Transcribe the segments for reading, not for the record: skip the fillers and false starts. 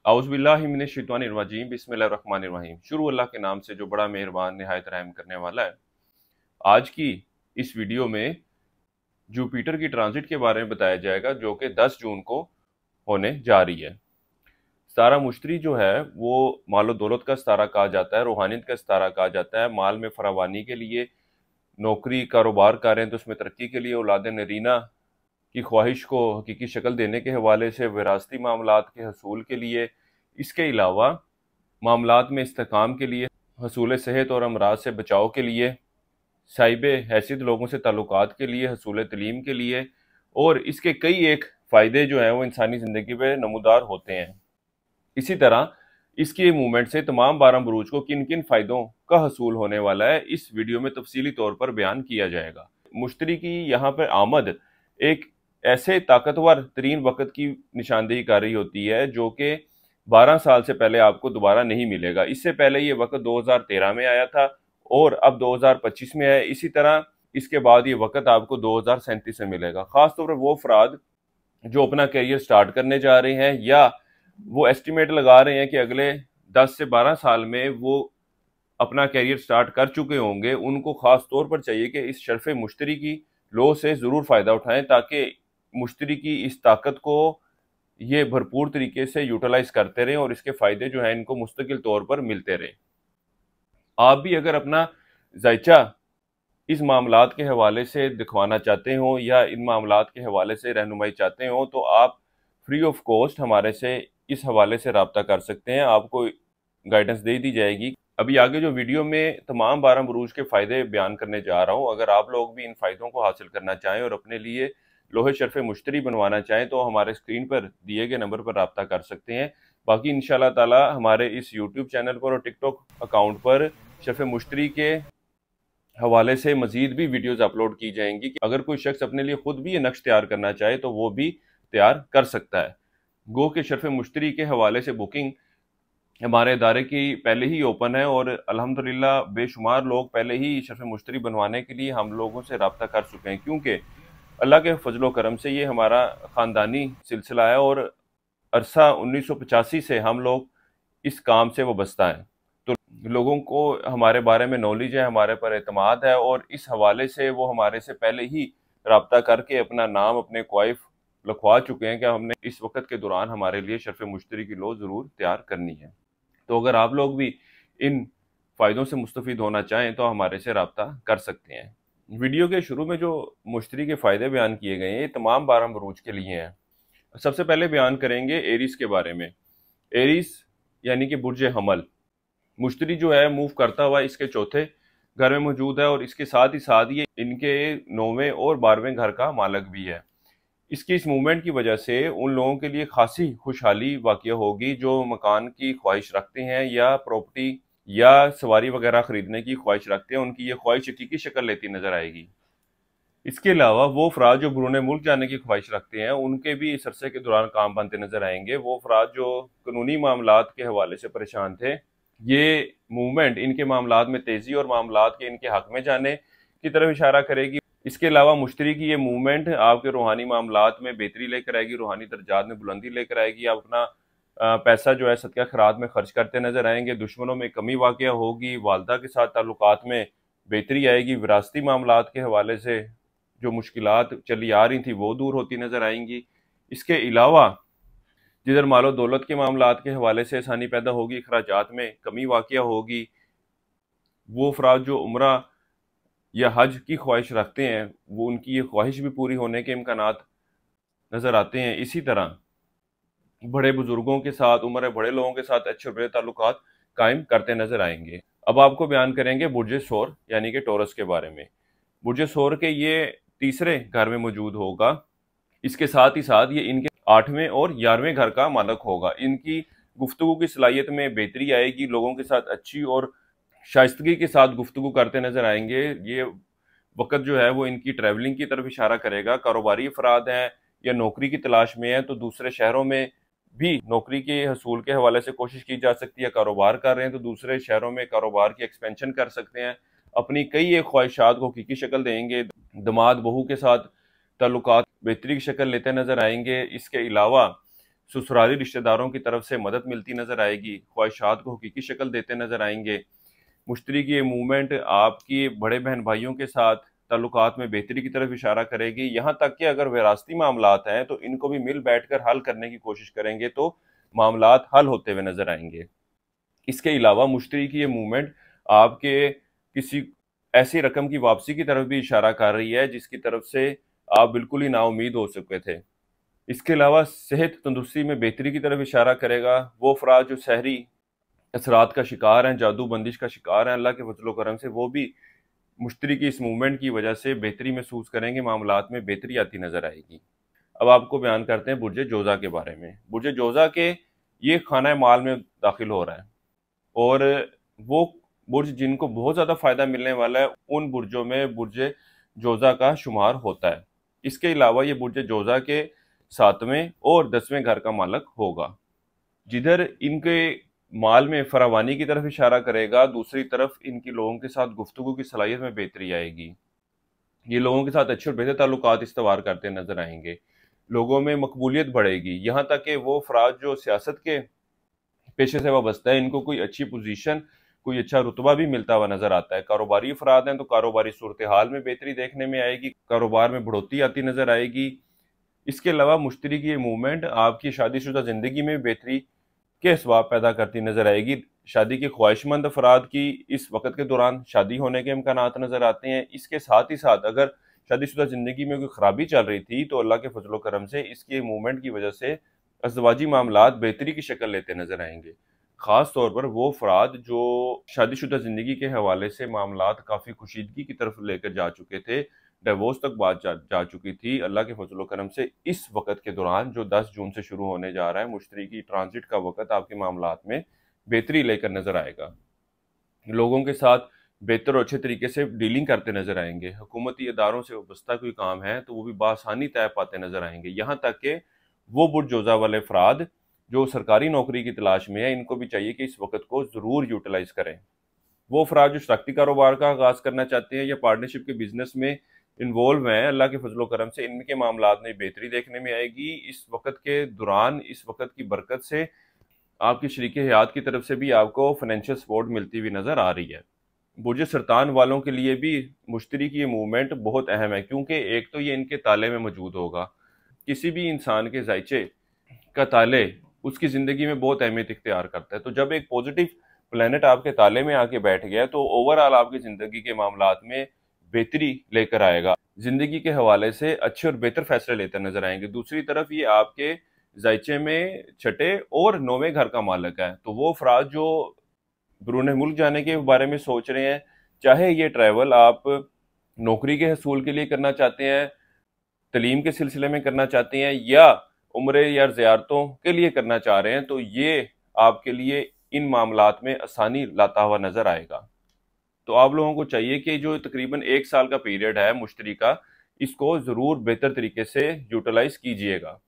औज़ुबिल्लाहि मिनश्शैतानिर्रजीम बिस्मिल्लाहिर्रहमानिर्रहीम। शुरू अल्लाह के नाम से जो बड़ा मेहरबान निहायत रहम करने वाला है। आज की इस वीडियो में जुपिटर की ट्रांजिट के बारे में बताया जाएगा जो कि 10 जून को होने जा रही है। सितारा मुश्तरी जो है वो मालो दौलत का सितारा कहा जाता है, रूहानियत का सितारा कहा जाता है। माल में फरावानी के लिए, नौकरी कारोबार कर रहे हैं तो उसमें तरक्की के लिए, औलाद नरीना की ख्वाहिश को हकीकी शक्ल देने के हवाले से, विरासती मामलात के हसूल के लिए, इसके अलावा मामलात में इस्तेकाम के लिए, हसूल सेहत और अमराज से बचाव के लिए, साहिब हैसियत लोगों से ताल्लुकात के लिए, हसूल तलीम के लिए, और इसके कई एक फ़ायदे जो हैं वो इंसानी ज़िंदगी में नमूदार होते हैं। इसी तरह इसकी मूवमेंट से तमाम 12 बुरूज को किन किन फ़ायदों का हसूल होने वाला है, इस वीडियो में तफसीली तौर पर बयान किया जाएगा। मुश्तरी की यहाँ पर आमद एक ऐसे ताकतवर तरीन वक़्त की निशानदेही कर रही होती है जो कि 12 साल से पहले आपको दोबारा नहीं मिलेगा। इससे पहले ये वक़्त 2013 में आया था और अब 2025 में है। इसी तरह इसके बाद ये वक़्त आपको 2037 में मिलेगा। ख़ासतौर पर वो अफराद जो अपना करियर स्टार्ट करने जा रहे हैं या वो एस्टिमेट लगा रहे हैं कि अगले 10 से 12 साल में वो अपना करियर स्टार्ट कर चुके होंगे, उनको ख़ास तौर पर चाहिए कि इस शर्फ़ मुश्तरी की लो से ज़रूर फ़ायदा उठाएं ताकि मुश्तरी की इस ताकत को ये भरपूर तरीके से यूटिलाइज करते रहें और इसके फ़ायदे जो हैं इनको मुस्तकिल तौर पर मिलते रहें। आप भी अगर अपना जायचा इस मामलात के हवाले से दिखवाना चाहते हो या इन मामलात के हवाले से रहनुमाई चाहते हो तो आप फ्री ऑफ कॉस्ट हमारे से इस हवाले से रब्ता कर सकते हैं। आपको गाइडेंस दे दी जाएगी। अभी आगे जो वीडियो में तमाम 12 बुरूज के फ़ायदे बयान करने जा रहा हूँ, अगर आप लोग भी इन फ़ायदों को हासिल करना चाहें और अपने लिए लोहे शर्फ़ मुश्तरी बनवाना चाहें तो हमारे स्क्रीन पर दिए गए नंबर पर रब्ता कर सकते हैं। बाकी इंशाल्लाह ताला हमारे इस यूट्यूब चैनल पर और टिकटॉक अकाउंट पर शर्फ़ मुश्तरी के हवाले से मजीद भी वीडियोज़ अपलोड की जाएंगी कि अगर कोई शख्स अपने लिए खुद भी ये नक्श तैयार करना चाहे तो वो भी तैयार कर सकता है। गो के शर्फ़ मुश्तरी के हवाले से बुकिंग हमारे इदारे की पहले ही ओपन है और अल्हम्दुलिल्लाह बेशुमार लोग पहले ही शर्फ़ मुश्तरी बनवाने के लिए हम लोगों से रब्ता कर चुके हैं, क्योंकि अल्लाह के फजलो करम से ये हमारा ख़ानदानी सिलसिला है और अरसा 1985 से हम लोग इस काम से वाबस्ता हैं। तो लोगों को हमारे बारे में नॉलेज है, हमारे पर एतमाद है और इस हवाले से वो हमारे से पहले ही रब्ता करके अपना नाम, अपने क्वाइफ लिखवा चुके हैं कि हमने इस वक्त के दौरान हमारे लिए शर्फ़ मुश्तरी की लो ज़रूर तैयार करनी है। तो अगर आप लोग भी इन फ़ायदों से मुस्तफ़ीद होना चाहें तो हमारे से रब्ता कर सकते हैं। वीडियो के शुरू में जो मुश्तरी के फ़ायदे बयान किए गए हैं ये तमाम 12 बुरूज के लिए हैं। सबसे पहले बयान करेंगे एरीज़ के बारे में। एरीज़ यानी कि बुर्ज हमल, मुश्तरी जो है मूव करता हुआ इसके चौथे घर में मौजूद है और इसके साथ ही साथ ये इनके 9वें और 12वें घर का मालिक भी है। इसकी इस मूवमेंट की वजह से उन लोगों के लिए खासी खुशहाली वाक़या होगी जो मकान की ख्वाहिश रखते हैं या प्रॉपर्टी या सवारी वगैरह ख़रीदने की ख्वाहिश रखते हैं, उनकी ये ख्वाहिश हकीकी शक्ल लेती नज़र आएगी। इसके अलावा वो अफराद जो बैरून मुल्क जाने की ख्वाहिश रखते हैं उनके भी इस अरसे के दौरान काम बनते नज़र आएंगे। वो अफराद जो कानूनी मामलात के हवाले से परेशान थे, ये मूवमेंट इनके मामलात में तेज़ी और मामलात के इनके हक़ में जाने की तरफ इशारा करेगी। इसके अलावा मुश्तरी की ये मूवमेंट आपके रूहानी मामलात में बेहतरी लेकर आएगी, रूहानी दर्जात में बुलंदी लेकर आएगी। आप अपना पैसा जो है सदका खैरात में खर्च करते नज़र आएंगे। दुश्मनों में कमी वाक़या होगी, वालदा के साथ ताल्लुकात में बेहतरी आएगी। विरासती मामलात के हवाले से जो मुश्किलात चली आ रही थी वो दूर होती नज़र आएंगी। इसके अलावा जिधर मालो दौलत के मामलात के हवाले से आसानी पैदा होगी, अखराजात में कमी वाक़या होगी। वो अफराद जो उम्रा या हज की ख्वाहिश रखते हैं वो उनकी ये ख्वाहिश भी पूरी होने के इम्कानात नज़र आते हैं। इसी तरह बड़े बुजुर्गों के साथ, उम्र बड़े लोगों के साथ अच्छे बुरे ताल्लुकात कायम करते नज़र आएंगे। अब आपको बयान करेंगे बुर्ज सौर यानी कि टॉरस के बारे में। बुर्ज सौर के ये तीसरे घर में मौजूद होगा। इसके साथ ही साथ ये इनके 8वें और 11वें घर का मालिक होगा। इनकी गुफ्तगू की सलाहियत में बेहतरी आएगी, लोगों के साथ अच्छी और शाइस्तगी के साथ गुफ्तगू करते नज़र आएंगे। ये वक़्त जो है वो इनकी ट्रैवलिंग की तरफ इशारा करेगा। कारोबारी अफराद हैं या नौकरी की तलाश में हैं तो दूसरे शहरों में भी नौकरी के हसूल के हवाले से कोशिश की जा सकती है। कारोबार कर रहे हैं तो दूसरे शहरों में कारोबार की एक्सपेंशन कर सकते हैं। अपनी कई एक ख्वाहिशात को हकीकी शक्ल देंगे। दमाद बहू के साथ ताल्लुकात बेहतरी की शक्ल लेते नज़र आएंगे। इसके अलावा ससुराली रिश्तेदारों की तरफ से मदद मिलती नजर आएगी, ख्वाहिशात को हकीकी शक्ल देते नजर आएंगे। मुश्तरी की ये मूवमेंट आपकी बड़े बहन भाइयों के साथ ताल्लुकात में बेहतरी की तरफ इशारा करेगी। यहाँ तक कि अगर विरासती मामलात हैं तो इनको भी मिल बैठकर हल करने की कोशिश करेंगे तो मामलात हल होते हुए नजर आएंगे। इसके अलावा मुश्तरी की ये मूवमेंट आपके किसी ऐसी रकम की वापसी की तरफ भी इशारा कर रही है जिसकी तरफ से आप बिल्कुल ही नाउम्मीद हो चुके थे। इसके अलावा सेहत तंदुरुस्ती में बेहतरी की तरफ इशारा करेगा। वो अफराद जो शहरी असरात का शिकार हैं, जादू बंदिश का शिकार हैं, अल्लाह के फजलो करम से वो भी मुश्तरी की इस मूवमेंट की वजह से बेहतरी महसूस करेंगे, मामलात में बेहतरी आती नजर आएगी। अब आपको बयान करते हैं बुर्ज जोजा के बारे में। बुर्ज जोजा के ये खाना माल में दाखिल हो रहा है और वो बुर्ज जिनको बहुत ज़्यादा फ़ायदा मिलने वाला है उन बुर्जों में बुर्ज जोजा का शुमार होता है। इसके अलावा ये बुर्ज जोजा के 7वें और 10वें घर का मालिक होगा। जिधर इनके माल में फरावानी की तरफ इशारा करेगा, दूसरी तरफ इनकी लोगों के साथ गुफ्तगू की सलाहियत में बेहतरी आएगी। ये लोगों के साथ अच्छे और बेहतर ताल्लुकात इस्तवार करते नजर आएंगे। लोगों में मकबूलियत बढ़ेगी। यहाँ तक कि वो अफराद जो सियासत के पेशे से वाबस्ता है इनको कोई अच्छी पोजीशन, कोई अच्छा रुतबा भी मिलता हुआ नजर आता है। कारोबारी अफराद हैं तो कारोबारी सूरत हाल में बेहतरी देखने में आएगी, कारोबार में बढ़ोतरी आती नजर आएगी। इसके अलावा मुश्तरी की ये मूवमेंट आपकी शादीशुदा जिंदगी में बेहतरी के असबाब पैदा करती नजर आएगी। शादी के ख्वाहिशमंद अफराद की इस वक्त के दौरान शादी होने के इम्कानात नजर आते हैं। इसके साथ ही साथ अगर शादीशुदा जिंदगी में कोई खराबी चल रही थी तो अल्लाह के फजलो करम से इसकी मूवमेंट की वजह से अज़वाजी मामलात बेहतरी की शक्ल लेते नजर आएंगे। ख़ास तौर पर वो अफराद जो शादीशुदा ज़िंदगी के हवाले से मामलात काफ़ी खुशीदगी की तरफ लेकर जा चुके थे, डिवोर्स तक बात जा चुकी थी, अल्लाह के फजलो करम से इस वक्त के दौरान जो 10 जून से शुरू होने जा रहा है मुश्तरी की ट्रांजिट का वक्त आपके मामलात में बेहतरी लेकर नजर आएगा। लोगों के साथ बेहतर और अच्छे तरीके से डीलिंग करते नजर आएंगे। हुकूमती इदारों से वाबस्ता कोई काम है तो वो भी बासानी तय पाते नजर आएंगे। यहाँ तक कि वो बुर्ज जोजा वाले अफराद जो सरकारी नौकरी की तलाश में है इनको भी चाहिए कि इस वक्त को ज़रूर यूटिलाइज करें। वो अफराद जो शराकती कारोबार का आगाज़ करना चाहते हैं या पार्टनरशिप के बिजनेस में इन्वॉल्व हैं, अल्लाह के फजलो करम से इनके मामलात में बेहतरी देखने में आएगी। इस वक्त के दौरान इस वक्त की बरकत से आपकी शरीक हयात की तरफ से भी आपको फाइनेंशियल सपोर्ट मिलती हुई नज़र आ रही है। बुर्ज सरतान वालों के लिए भी मुश्तरी की ये मूवमेंट बहुत अहम है क्योंकि एक तो ये इनके ताले में मौजूद होगा। किसी भी इंसान के जायचे का ताले उसकी ज़िंदगी में बहुत अहमियत इख्तियार करता है। तो जब एक पॉजिटिव प्लेनेट आपके ताले में आके बैठ गया तो ओवरऑल आपकी ज़िंदगी के मामलात में बेहतरी लेकर आएगा। ज़िंदगी के हवाले से अच्छे और बेहतर फैसले लेते नजर आएंगे। दूसरी तरफ ये आपके जायचे में 6ठे और 9वें घर का मालिक है। तो वो अफराद जो बैरून मुल्क जाने के बारे में सोच रहे हैं, चाहे ये ट्रैवल आप नौकरी के हसूल के लिए करना चाहते हैं, तलीम के सिलसिले में करना चाहते हैं या उम्रे या ज़ियारतों के लिए करना चाह रहे हैं, तो ये आपके लिए इन मामलात में आसानी लाता हुआ नजर आएगा। तो आप लोगों को चाहिए कि जो तकरीबन 1 साल का पीरियड है मुश्तरी का, इसको ज़रूर बेहतर तरीके से यूटिलाइज कीजिएगा।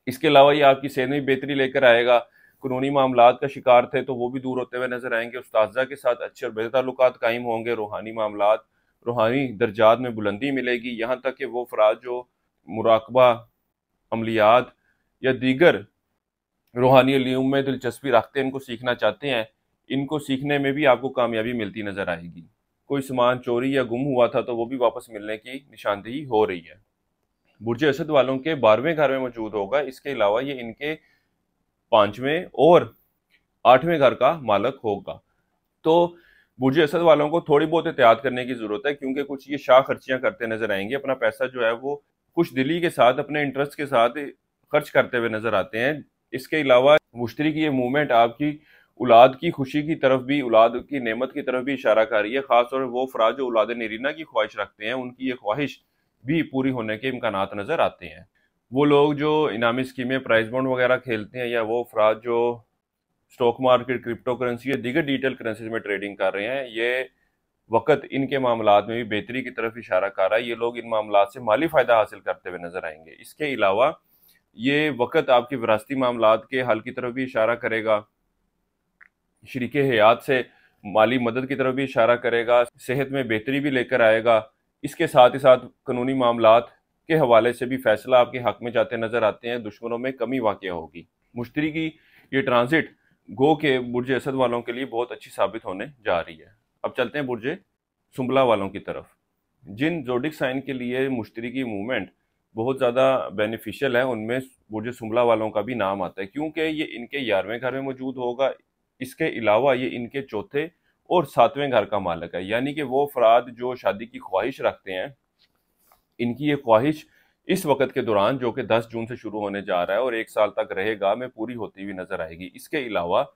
इसके अलावा ये आपकी सेहत में बेहतरी लेकर आएगा। कानूनी मामलात का शिकार थे तो वो भी दूर होते हुए नजर आएंगे। उस्ताज़ा के साथ अच्छे और बेहतर ताल्लुकात कायम होंगे। रूहानी मामलात, रूहानी दर्जात में बुलंदी मिलेगी। यहाँ तक कि वो अफराद जो मुराकबा, अमलियात या दीगर रूहानी इल्म में दिलचस्पी रखते हैं, इनको सीखना चाहते हैं, इनको सीखने में भी आपको कामयाबी मिलती नजर आएगी। कोई सामान चोरी या गुम हुआ था तो वो भी वापस मिलने की निशानदेही हो रही है। बुर्ज असद वालों के 12वें घर में मौजूद होगा। इसके अलावा ये इनके 5वें और 8वें घर का मालिक होगा। तो बुर्ज असद वालों को थोड़ी बहुत एहतियात करने की जरूरत है क्योंकि कुछ ये शाह खर्चियां करते नजर आएंगे। अपना पैसा जो है वो खुश दिली के साथ, अपने इंटरेस्ट के साथ खर्च करते हुए नजर आते हैं। इसके अलावा मुश्तरी की ये मूवमेंट आपकी औलाद की खुशी की तरफ भी, औलाद की नेमत की तरफ भी इशारा कर रही है। खासतौर पर वो अफराद जो औलाद नरीना की ख्वाहिश रखते हैं उनकी ये ख्वाहिश भी पूरी होने के इम्कानात नजर आते हैं। वो लोग जो इनामी स्कीमें, प्राइज बॉन्ड वगैरह खेलते हैं या वो अफराद जो स्टॉक मार्केट, क्रिप्टो करेंसी या दीगर डिजिटल करेंसीज में ट्रेडिंग कर रहे हैं, ये वक्त इनके मामलात में भी बेहतरी की तरफ इशारा कर रहा है। ये लोग इन मामलात से माली फ़ायदा हासिल करते हुए नजर आएंगे। इसके अलावा ये वक्त आपकी विरासती मामलात के हल की तरफ भी इशारा करेगा, शरीक हयात से माली मदद की तरफ भी इशारा करेगा, सेहत में बेहतरी भी लेकर आएगा। इसके साथ ही साथ कानूनी मामलात के हवाले से भी फैसला आपके हक में जाते नजर आते हैं, दुश्मनों में कमी वाक़या होगी। मुश्तरी की ये ट्रांजिट गो के बुर्ज असद वालों के लिए बहुत अच्छी साबित होने जा रही है। अब चलते हैं बुर्ज सुंबला वालों की तरफ। जिन जोडिक साइन के लिए मुश्तरी की मूवमेंट बहुत ज़्यादा बेनिफिशियल है, उनमें बुर्ज सुंबला वालों का भी नाम आता है, क्योंकि ये इनके 11वें घर में मौजूद होगा। इसके अलावा ये इनके चौथे और 7वें घर का मालिक है, यानी कि वो अफराद जो शादी की ख्वाहिश रखते हैं, इनकी ये ख्वाहिश इस वक्त के दौरान, जो कि 10 जून से शुरू होने जा रहा है और 1 साल तक रहेगा, में पूरी होती हुई नजर आएगी। इसके अलावा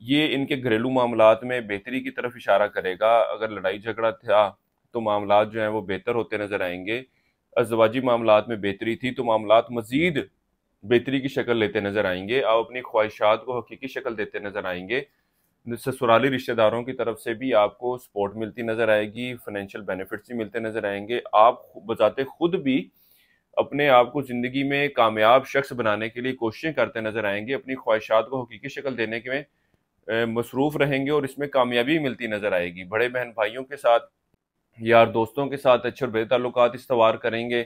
ये इनके घरेलू मामलात में बेहतरी की तरफ इशारा करेगा। अगर लड़ाई झगड़ा था तो मामलात जो हैं वो बेहतर होते नजर आएंगे। अज़वाजी मामलात में बेहतरी थी तो मामलात मजीद बेहतरी की शक्ल लेते नजर आएंगे। आप अपनी ख्वाहिशात को हकीकी शक्ल देते नजर आएंगे। ससुराली रिश्तेदारों की तरफ से भी आपको सपोर्ट मिलती नजर आएगी, फाइनेंशियल बेनिफिट्स भी मिलते नजर आएंगे। आप बजाते खुद भी अपने आप को जिंदगी में कामयाब शख्स बनाने के लिए कोशिशें करते नजर आएंगे, अपनी ख्वाहिशात को हकीकी शक्ल देने के में मसरूफ रहेंगे और इसमें कामयाबी मिलती नजर आएगी। बड़े बहन भाइयों के साथ, यार दोस्तों के साथ अच्छे और बेहतर ताल्लुकात इस्तवार करेंगे।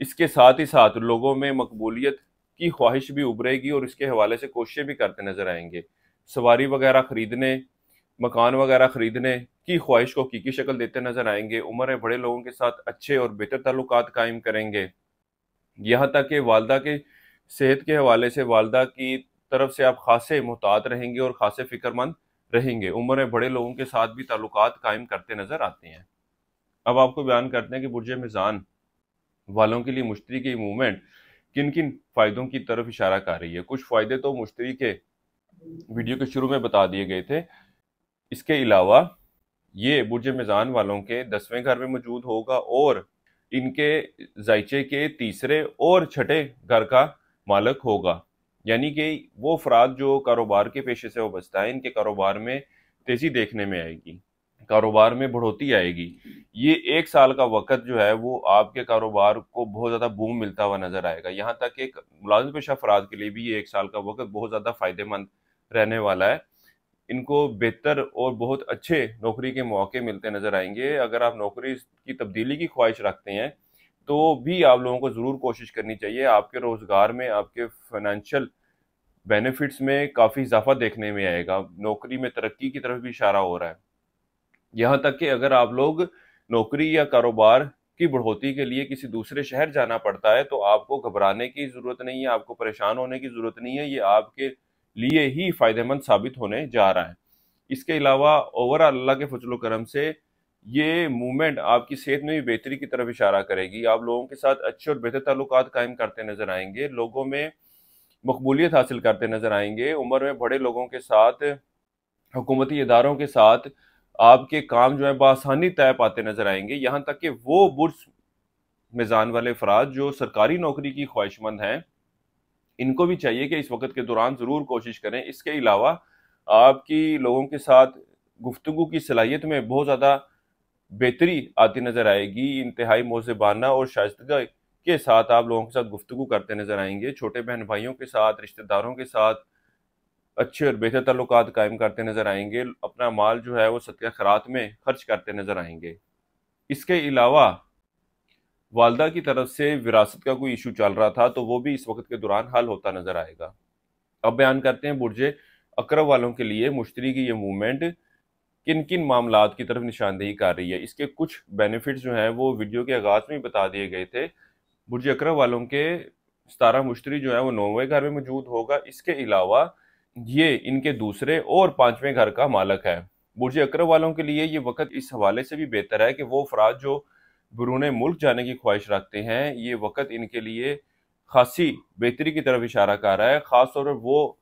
इसके साथ ही साथ लोगों में मकबूलियत की ख्वाहिश भी उभरेगी और इसके हवाले से कोशिशें भी करते नजर आएंगे। सवारी वगैरह खरीदने, मकान वगैरह खरीदने की ख्वाहिश को हकीकी शक्ल देते नजर आएंगे। उम्र बड़े लोगों के साथ अच्छे और बेहतर ताल्लुकात कायम करेंगे। यहाँ तक कि वालदा के सेहत के हवाले से वालदा की तरफ से आप खासे मुहतात रहेंगे और खासे फिक्रमंद रहेंगे। उम्र में बड़े लोगों के साथ भी ताल्लुकात कायम करते नजर आते हैं। अब आपको बयान करते हैं कि बुर्ज मिजान वालों के लिए मुश्तरी की मूवमेंट किन किन फ़ायदों की तरफ इशारा कर रही है। कुछ फ़ायदे तो मुश्तरी के वीडियो के शुरू में बता दिए गए थे। इसके अलावा ये बुर्ज मिजान वालों के 10वें घर में मौजूद होगा और इनके जायचे के तीसरे और छठे घर का मालिक होगा, यानी कि वो अफराद जो कारोबार के पेशे से वाबस्ता है, इनके कारोबार में तेजी देखने में आएगी, कारोबार में बढ़ोतरी आएगी। ये 1 साल का वक्त जो है वो आपके कारोबार को बहुत ज़्यादा बूम मिलता हुआ नजर आएगा। यहाँ तक कि एक मुलाजिम पेशा अफराद के लिए भी ये 1 साल का वक्त बहुत ज़्यादा फायदेमंद रहने वाला है। इनको बेहतर और बहुत अच्छे नौकरी के मौके मिलते नजर आएंगे। अगर आप नौकरी की तब्दीली की ख्वाहिश रखते हैं तो भी आप लोगों को ज़रूर कोशिश करनी चाहिए। आपके रोज़गार में, आपके फाइनेंशियल बेनिफिट्स में काफ़ी इजाफा देखने में आएगा। नौकरी में तरक्की की तरफ भी इशारा हो रहा है। यहाँ तक कि अगर आप लोग नौकरी या कारोबार की बढ़ोतरी के लिए किसी दूसरे शहर जाना पड़ता है तो आपको घबराने की ज़रूरत नहीं है, आपको परेशान होने की ज़रूरत नहीं है। ये आपके लिए ही फ़ायदेमंद साबित होने जा रहा है। इसके अलावा ओवरऑल अल्लाह के फजल करम से ये मूवमेंट आपकी सेहत में भी बेहतरी की तरफ इशारा करेगी। आप लोगों के साथ अच्छे और बेहतर ताल्लुकात कायम करते नजर आएंगे, लोगों में मकबूलियत हासिल करते नजर आएंगे। उम्र में बड़े लोगों के साथ, हुकूमती इदारों के साथ आपके काम जो है बआसानी तय पाते नजर आएंगे। यहाँ तक कि वो बुर्ज मिजान वाले अफराद जो सरकारी नौकरी की ख्वाहिशमंद हैं, इनको भी चाहिए कि इस वक्त के दौरान ज़रूर कोशिश करें। इसके अलावा आपकी लोगों के साथ गुफ्तगू की सलाहियत में बहुत ज़्यादा बेहतरी आती नज़र आएगी। इंतहाई मौज़बाना और शाइस्तगी के साथ आप लोगों के साथ गुफ्तगू करते नज़र आएंगे। छोटे बहन भाइयों के साथ, रिश्तेदारों के साथ अच्छे और बेहतर ताल्लुकात कायम करते नज़र आएंगे। अपना माल जो है वो सदका खैरात में खर्च करते नज़र आएंगे। इसके अलावा वालदा की तरफ से विरासत का कोई इशू चल रहा था तो वो भी इस वक्त के दौरान हल होता नजर आएगा। अब बयान करते हैं बुर्ज अकरब वालों के लिए मुश्तरी की ये मूवमेंट किन किन मामलात की तरफ निशानदेही कर रही है। इसके कुछ बेनिफिट्स जो हैं वो वीडियो के आगाज में ही बता दिए गए थे। बुर्ज अकरब वालों के 17 मुश्तरी जो है वो 9वें घर में मौजूद होगा। इसके अलावा ये इनके दूसरे और 5वें घर का मालिक है। बुर्ज अकरब वालों के लिए ये वक्त इस हवाले से भी बेहतर है कि वो अफराद जो बैरून मुल्क जाने की ख्वाहिश रखते हैं, ये वक्त इनके लिए खासी बेहतरी की तरफ इशारा कर रहा है। ख़ास तौर पर वो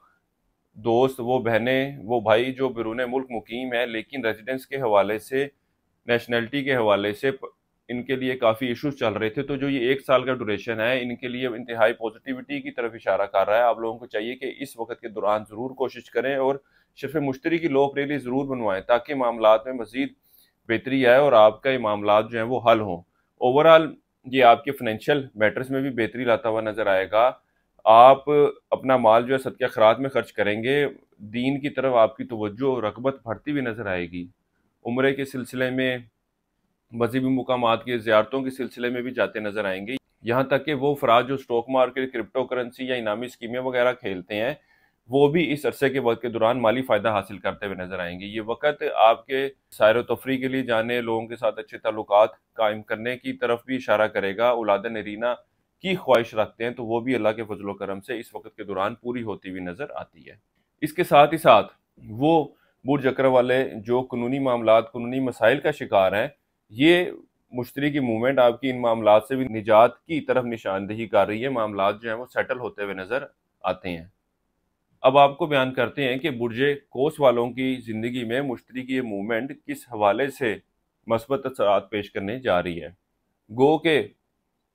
दोस्त, वो बहनें, वो भाई जो बैरून मुल्क मुकीम है लेकिन रेजिडेंस के हवाले से, नेशनलिटी के हवाले से इनके लिए काफ़ी इश्यूज चल रहे थे, तो जो ये 1 साल का ड्यूरेशन है इनके लिए इंतहाई पॉजिटिविटी की तरफ इशारा कर रहा है। आप लोगों को चाहिए कि इस वक्त के दौरान ज़रूर कोशिश करें और शर्फ मुश्तरी की लो प्रेली ज़रूर बनवाएं ताकि मामलात में मज़ीद बेहतरी आए और आपका ये मामलात जो हैं वो हल हों। ओवरऑल ये आपके फाइनेंशियल मैटर्स में भी बेहतरी लाता हुआ नज़र आएगा। आप अपना माल जो है सदका खैरात में खर्च करेंगे, दीन की तरफ आपकी तवज्जो और रग़बत बढ़ती हुई नज़र आएगी। उम्रे के सिलसिले में, मज़हबी मुकामात की ज़ियारतों के सिलसिले में भी जाते नज़र आएंगे। यहाँ तक कि वो अफराद जो स्टॉक मार्केट, क्रिप्टो करेंसी या इनामी स्कीमें वगैरह खेलते हैं, वो भी इस अरसे के वक्त के दौरान माली फ़ायदा हासिल करते हुए नजर आएंगे। ये वक्त आपके सैर व तफरी के लिए जाने, लोगों के साथ अच्छे ताल्लुकात कायम करने की तरफ भी इशारा करेगा। औलाद नरीना की ख्वाहिश रखते हैं तो वो भी अल्लाह के फजल व करम से इस वक्त के दौरान पूरी होती हुई नजर आती है। इसके साथ ही साथ वो बुर्ज अकरा वाले जो कानूनी मामलात, कानूनी मसाइल का शिकार हैं, ये मुश्तरी की मूवमेंट आपकी इन मामलात से भी निजात की तरफ निशानदेही कर रही है। मामलात जो हैं वो सेटल होते हुए नजर आते हैं। अब आपको बयान करते हैं कि बुर्जे कोस वालों की ज़िंदगी में मुश्तरी की ये मूवमेंट किस हवाले से मस्बत असरात पेश करने जा रही है। गो के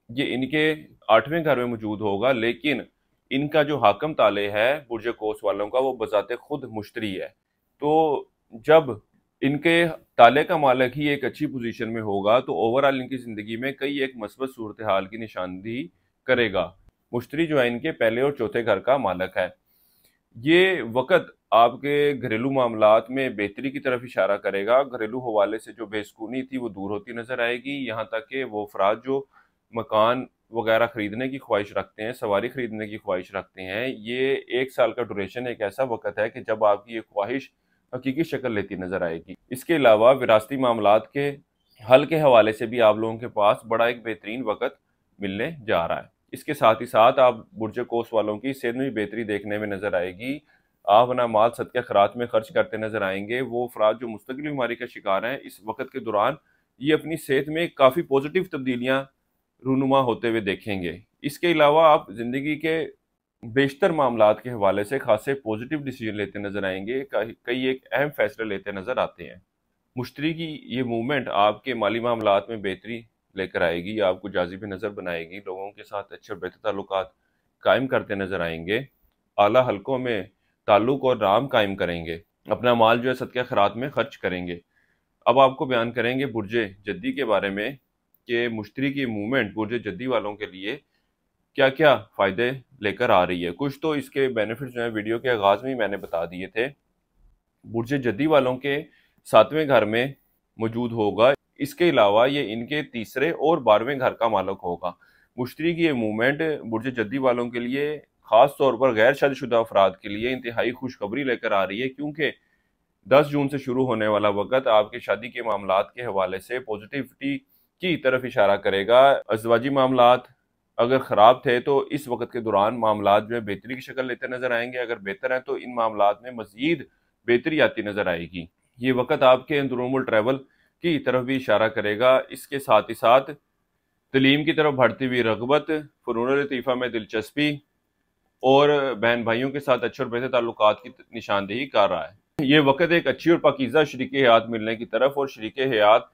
ये इनके 8वें घर में मौजूद होगा, लेकिन इनका जो हाकम ताले है बुर्ज कोस वालों का, वो बजाते खुद मुश्तरी है। तो जब इनके ताले का मालिक ही एक अच्छी पोजीशन में होगा तो ओवरऑल इनकी ज़िंदगी में कई एक मस्बत सूरत हाल की निशानदेही करेगा। मुश्तरी जो है इनके पहले और चौथे घर का मालिक है। ये वक़्त आपके घरेलू मामलात में बेहतरी की तरफ इशारा करेगा। घरेलू हवाले से जो बेसुकूनी थी वो दूर होती नज़र आएगी। यहाँ तक कि वो अफराद जो मकान वगैरह ख़रीदने की ख्वाहिश रखते हैं, सवारी ख़रीदने की ख्वाहिश रखते हैं, ये 1 साल का ड्यूरेशन एक ऐसा वक़्त है कि जब आपकी ये ख्वाहिश हकीकी शक्ल लेती नज़र आएगी। इसके अलावा विरासती मामलात के हल के हवाले से भी आप लोगों के पास बड़ा एक बेहतरीन वक़्त मिलने जा रहा है। इसके साथ ही साथ आप बुर्ज कोस वालों की सेहत में भी बेहतरी देखने में नजर आएगी। आप अपना माल सदका खैरात में खर्च करते नजर आएंगे। वो अफराद जो मुस्तकिल बीमारी का शिकार हैं, इस वक्त के दौरान ये अपनी सेहत में काफ़ी पॉजिटिव तब्दीलियां रूनुमा होते हुए देखेंगे। इसके अलावा आप ज़िंदगी के बेशतर मामलात के हवाले से खासे पॉजिटिव डिसीजन लेते नजर आएंगे। कई एक अहम फैसले लेते नजर आते हैं। मुश्तरी की ये मूवमेंट आपके माली मामलात में बेहतरी लेकर आएगी, आपको जाज़िब नज़र बनाएगी, लोगों के साथ अच्छे और बेहतर ताल्लुकात कायम करते नज़र आएंगे, आला हलकों में ताल्लुक और नाम कायम करेंगे, अपना माल जो है सदका खैरात में खर्च करेंगे। अब आपको बयान करेंगे बुर्जे जद्दी के बारे में कि मुश्तरी की मूवमेंट बुर्जे जद्दी वालों के लिए क्या क्या फ़ायदे लेकर आ रही है। कुछ तो इसके बेनिफिट्स जो है वीडियो के आगाज़ में ही मैंने बता दिए थे। बुर्ज जद्दी वालों के 7वें घर में मौजूद होगा। इसके अलावा ये इनके तीसरे और 12वें घर का मालिक होगा। मुश्तरी की ये मूवमेंट बुर्ज जद्दी वालों के लिए ख़ास तौर पर गैर शादीशुदा अफराद के लिए इंतहाई खुशखबरी लेकर आ रही है, क्योंकि 10 जून से शुरू होने वाला वक़्त आपके शादी के मामलात के हवाले से पॉजिटिविटी की तरफ इशारा करेगा। अज़वाजी मामलात अगर ख़राब थे तो इस वक़्त के दौरान मामलात जो है बेहतरी की शक्ल लेते नज़र आएंगे। अगर बेहतर हैं तो इन मामलात में मज़ीद बेहतरी आती नज़र आएगी। ये वक़्त आपके अंदरूनुल ट्रैवल की तरफ भी इशारा करेगा। इसके साथ ही साथ तलीम की तरफ बढ़ती हुई रग़बत, फ़नून लतीफ़ा में दिलचस्पी और बहन भाइयों के साथ अच्छे और बेहतर ताल्लुकात की निशानदेही कर रहा है। ये वक़्त एक अच्छी और पाकीज़ा शरीके हयात मिलने की तरफ और शरीके हयात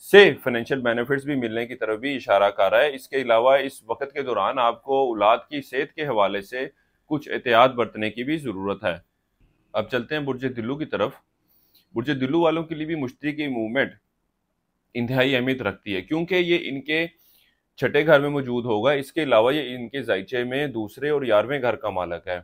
से फाइनेंशियल बेनिफिट्स भी मिलने की तरफ भी इशारा कर रहा है। इसके अलावा इस वक़्त के दौरान आपको औलाद की सेहत के हवाले से कुछ एहतियात बरतने की भी ज़रूरत है। अब चलते हैं बुर्ज दिल्लू की तरफ। बुर्ज दिल्लू वालों के लिए भी मुश्तरी की मूवमेंट इंतहाई अहमियत रखती है, क्योंकि ये इनके छठे घर में मौजूद होगा। इसके अलावा ये इनके जायचे में दूसरे और 11वें घर का मालिक है,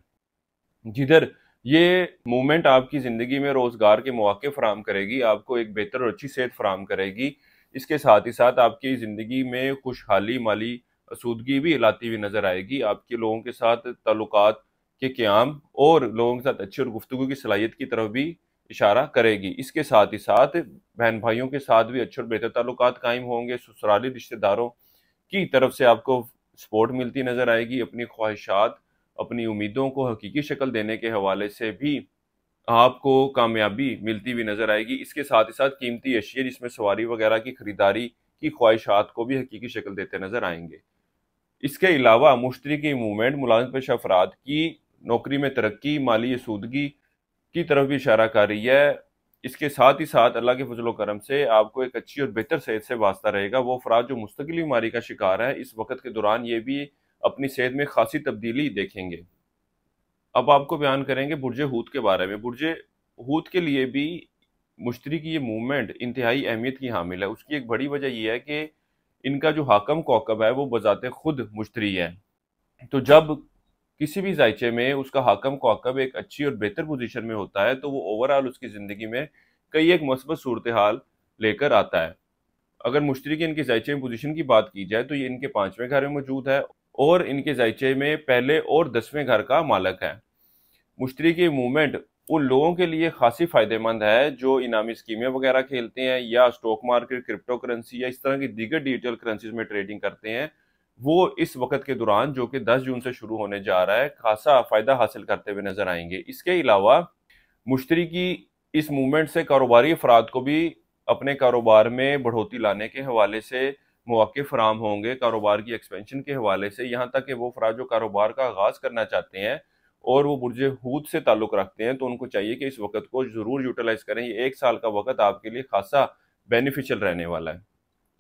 जिधर ये मूवमेंट आपकी ज़िंदगी में रोज़गार के मौके फराहम करेगी, आपको एक बेहतर और अच्छी सेहत फराहम करेगी। इसके साथ ही साथ आपकी ज़िंदगी में खुशहाली, माली आसूदगी भी लाती हुई नज़र आएगी। आपके लोगों के साथ ताल्लुकात के क़याम और लोगों के साथ अच्छी और गुफ्तगू की सलाहियत की तरफ भी इशारा करेगी। इसके साथ ही साथ बहन भाइयों के साथ भी अच्छे और बेहतर ताल्लुकात कायम होंगे। ससुराली रिश्तेदारों की तरफ से आपको सपोर्ट मिलती नज़र आएगी। अपनी ख्वाहिशात, अपनी उम्मीदों को हकीकी शक्ल देने के हवाले से भी आपको कामयाबी मिलती हुई नज़र आएगी। इसके साथ ही साथ कीमती अशिया जिसमें सवारी वगैरह की खरीदारी की ख्वाहिशात को भी हकीकी शक्ल देते नज़र आएंगे। इसके अलावा मुश्तरी की मूवमेंट मुलाजिम पेशा अफराद की नौकरी में तरक्की, माली आसूदगी की तरफ भी इशारा कर रही है। इसके साथ ही साथ अल्लाह के फजल करम से आपको एक अच्छी और बेहतर सेहत से वास्ता रहेगा। वो अफराद जो मुस्तकिल बीमारी का शिकार है, इस वक्त के दौरान ये भी अपनी सेहत में खासी तब्दीली देखेंगे। अब आपको बयान करेंगे बुर्ज हूत के बारे में। बुर्ज हूत के लिए भी मुश्तरी की ये मूवमेंट इंतहाई अहमियत की हामिल है। उसकी एक बड़ी वजह यह है कि इनका जो हाकम कौकब है वो बजाते खुद मुश्तरी है। तो जब किसी भी जायचे में उसका हाकम कौकब एक अच्छी और बेहतर पोजीशन में होता है तो वो ओवरऑल उसकी ज़िंदगी में कई एक मस्बत सूरत हाल लेकर आता है। अगर मुश्तरी के इनके जायचे में पोजीशन की बात की जाए तो ये इनके 5वें घर में मौजूद है और इनके जायचे में पहले और 10वें घर का मालक है। मुश्तरी की मूवमेंट उन लोगों के लिए खासी फायदेमंद है जो इनामी स्कीमें वगैरह खेलते हैं या स्टॉक मार्केट, क्रिप्टो करेंसी या इस तरह की दीगर डिजिटल करेंसीज में ट्रेडिंग करते हैं। वो इस वक्त के दौरान जो कि 10 जून से शुरू होने जा रहा है खासा फायदा हासिल करते हुए नजर आएंगे। इसके अलावा मुश्तरी की इस मूवमेंट से कारोबारी अफराद को भी अपने कारोबार में बढ़ोतरी लाने के हवाले से मौके फराम होंगे, कारोबार की एक्सपेंशन के हवाले से, यहाँ तक कि वो अफराद जो कारोबार का आगाज करना चाहते हैं और वो बुर्ज हूद से ताल्लुक रखते हैं तो उनको चाहिए कि इस वक्त को जरूर यूटिलाइज करें। ये 1 साल का वक्त आपके लिए खासा बेनिफिशियल रहने वाला है।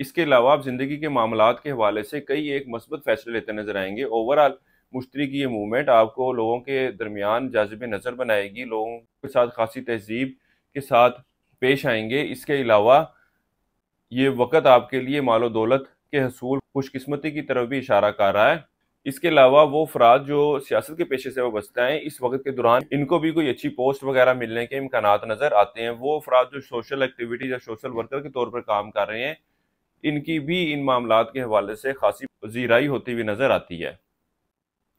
इसके अलावा आप जिंदगी के मामलात के हवाले से कई एक मस्बत फैसले लेते नजर आएंगे। ओवरऑल मुश्तरी की ये मूवमेंट आपको लोगों के दरमियान जाज़िब नज़र बनाएगी, लोगों के साथ खासी तहजीब के साथ पेश आएंगे। इसके अलावा ये वक्त आपके लिए मालो दौलत के हसूल, खुशकिस्मती की तरफ भी इशारा कर रहा है। इसके अलावा वो अफराद जो सियासत के पेशे से वाबस्ता हैं, इस वक्त के दौरान इनको भी कोई अच्छी पोस्ट वगैरह मिलने के इम्कानात नजर आते हैं। वो अफराद जो सोशल एक्टिविटीज या सोशल वर्कर के तौर पर काम कर रहे हैं, इनकी भी इन मामलात के हवाले से खासी जीराई होती हुई नजर आती है।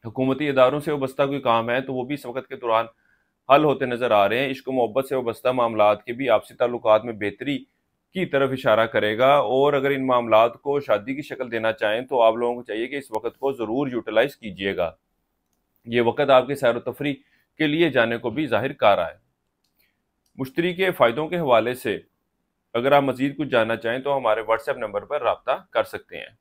हुकूमती इदारों से वाबस्ता कोई काम है तो वो भी इस वक्त के दौरान हल होते नजर आ रहे हैं। इश्क मोहब्बत से वाबस्ता मामलात के भी आपसी ताल्लुकात में बेहतरी की तरफ इशारा करेगा और अगर इन मामलात को शादी की शक्ल देना चाहें तो आप लोगों को चाहिए कि इस वक्त को ज़रूर यूटिलाइज कीजिएगा। ये वक्त आपके सैर व तफरी के लिए जाने को भी जाहिर कर रहा है। मुश्तरी के फ़ायदों के हवाले से अगर आप मज़ीद कुछ जानना चाहें तो हमारे व्हाट्सएप नंबर पर रब्ता कर सकते हैं।